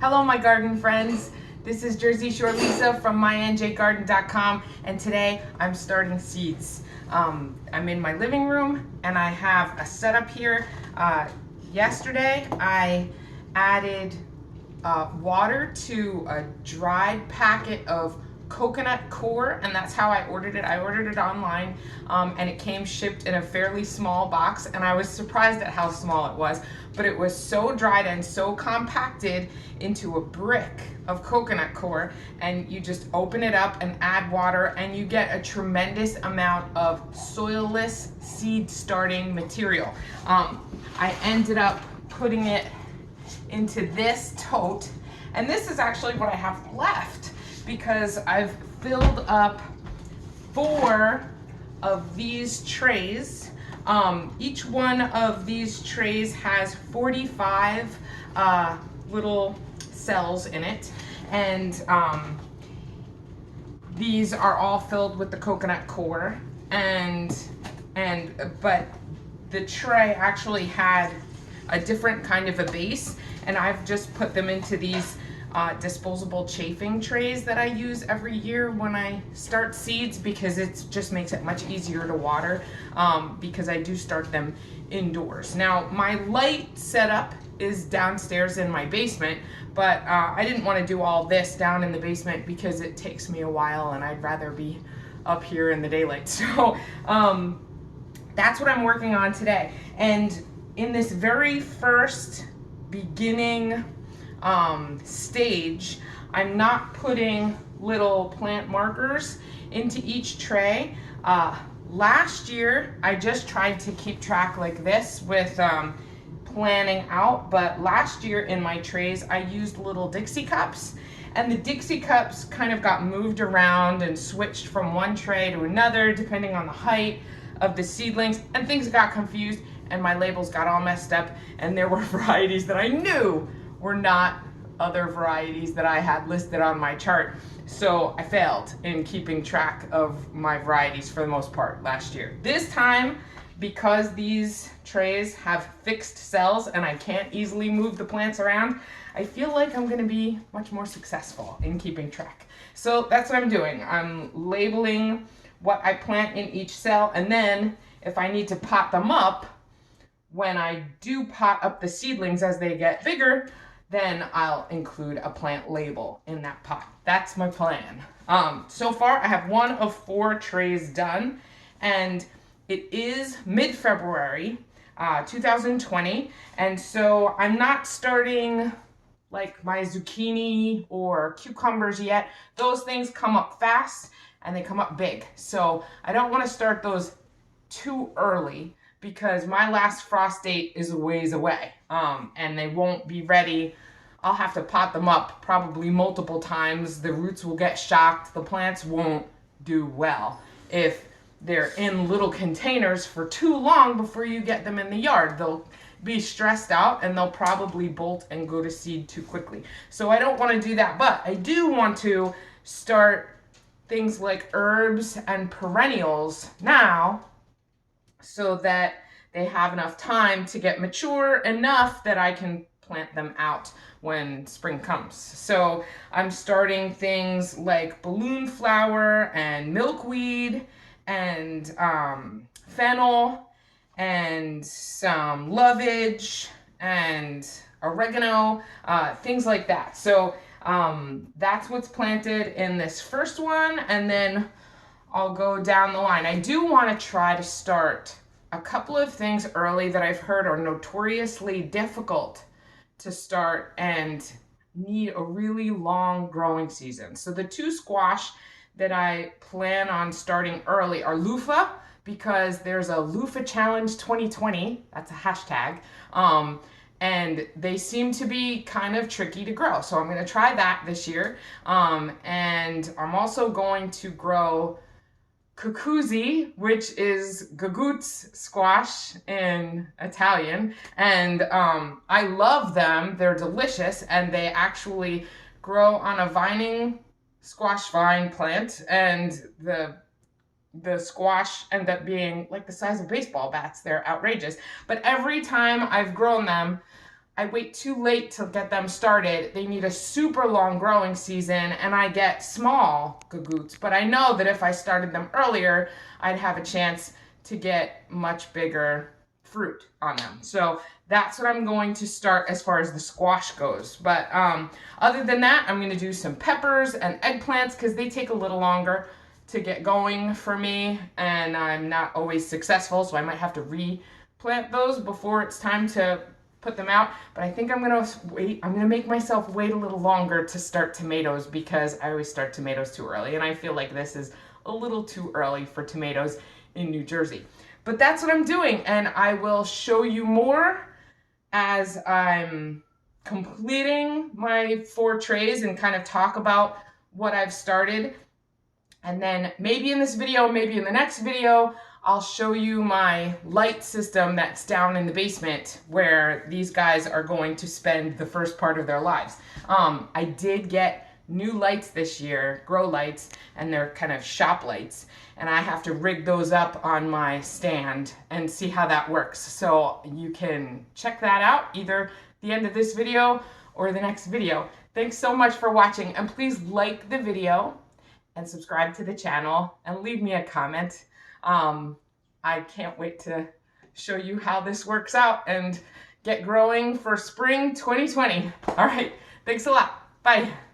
Hello, my garden friends. This is Jersey Shore Lisa from MyNJGarden.com, and today I'm starting seeds. I'm in my living room and I have a setup here. Yesterday I added water to a dried packet of coconut core, and that's how I ordered it. I ordered it online, and it came shipped in a fairly small box, and I was surprised at how small it was, but it was so dried and so compacted into a brick of coconut core, and you just open it up and add water and you get a tremendous amount of soilless seed starting material. I ended up putting it into this tote, and this is actually what I have left, because I've filled up 4 of these trays. Each one of these trays has 45 little cells in it, and these are all filled with the coconut core, but the tray actually had a different kind of a base, and I've just put them into these disposable chafing trays that I use every year when I start seeds, because it just makes it much easier to water, because I do start them indoors. Now, my light setup is downstairs in my basement, but I didn't want to do all this down in the basement because it takes me a while and I'd rather be up here in the daylight. So that's what I'm working on today. And in this very first beginning stage, I'm not putting little plant markers into each tray. Last year, I just tried to keep track like this with planning out, but last year in my trays, I used little Dixie cups, and the Dixie cups kind of got moved around and switched from one tray to another, depending on the height of the seedlings, and things got confused, and my labels got all messed up, and there were varieties that I knew were not other varieties that I had listed on my chart. So I failed in keeping track of my varieties for the most part last year. This time, because these trays have fixed cells and I can't easily move the plants around, I feel like I'm gonna be much more successful in keeping track. So that's what I'm doing. I'm labeling what I plant in each cell, and then if I need to pot them up, when I do pot up the seedlings as they get bigger, then I'll include a plant label in that pot. That's my plan. So far, I have 1 of 4 trays done, and it is mid-February 2020, and so I'm not starting like my zucchini or cucumbers yet. Those things come up fast and they come up big, so I don't want to start those too early, because my last frost date is a ways away, and they won't be ready. I'll have to pot them up probably multiple times. The roots will get shocked. The plants won't do well if they're in little containers for too long before you get them in the yard. They'll be stressed out and they'll probably bolt and go to seed too quickly. So I don't want to do that, but I do want to start things like herbs and perennials now, so that they have enough time to get mature enough that I can plant them out when spring comes. So I'm starting things like balloon flower and milkweed and fennel and some lovage and oregano, things like that. So that's what's planted in this first one, and then I'll go down the line. I do want to try to start a couple of things early that I've heard are notoriously difficult to start and need a really long growing season. So the 2 squash that I plan on starting early are loofah, because there's a loofah challenge 2020, that's a hashtag, and they seem to be kind of tricky to grow. So I'm going to try that this year, and I'm also going to grow cucuzzi, which is gagoots squash in Italian, and I love them. They're delicious, and they actually grow on a vining squash vine plant, and the squash end up being like the size of baseball bats. They're outrageous, but every time I've grown them, I wait too late to get them started. They need a super long growing season and I get small gagoots. But I know that if I started them earlier, I'd have a chance to get much bigger fruit on them. So that's what I'm going to start as far as the squash goes. But other than that, I'm going to do some peppers and eggplants because they take a little longer to get going for me, and I'm not always successful, so I might have to replant those before it's time to put them out. But I think I'm gonna wait. I'm gonna make myself wait a little longer to start tomatoes because I always start tomatoes too early, and I feel like this is a little too early for tomatoes in New Jersey. But that's what I'm doing, and I will show you more as I'm completing my 4 trays and kind of talk about what I've started. And then maybe in this video, maybe in the next video, I'll show you my light system that's down in the basement where these guys are going to spend the first part of their lives. I did get new lights this year, grow lights, and they're kind of shop lights. And I have to rig those up on my stand and see how that works. So you can check that out either the end of this video or the next video. Thanks so much for watching, and please like the video and subscribe to the channel and leave me a comment. I can't wait to show you how this works out and get growing for spring 2020. All right, thanks a lot. Bye.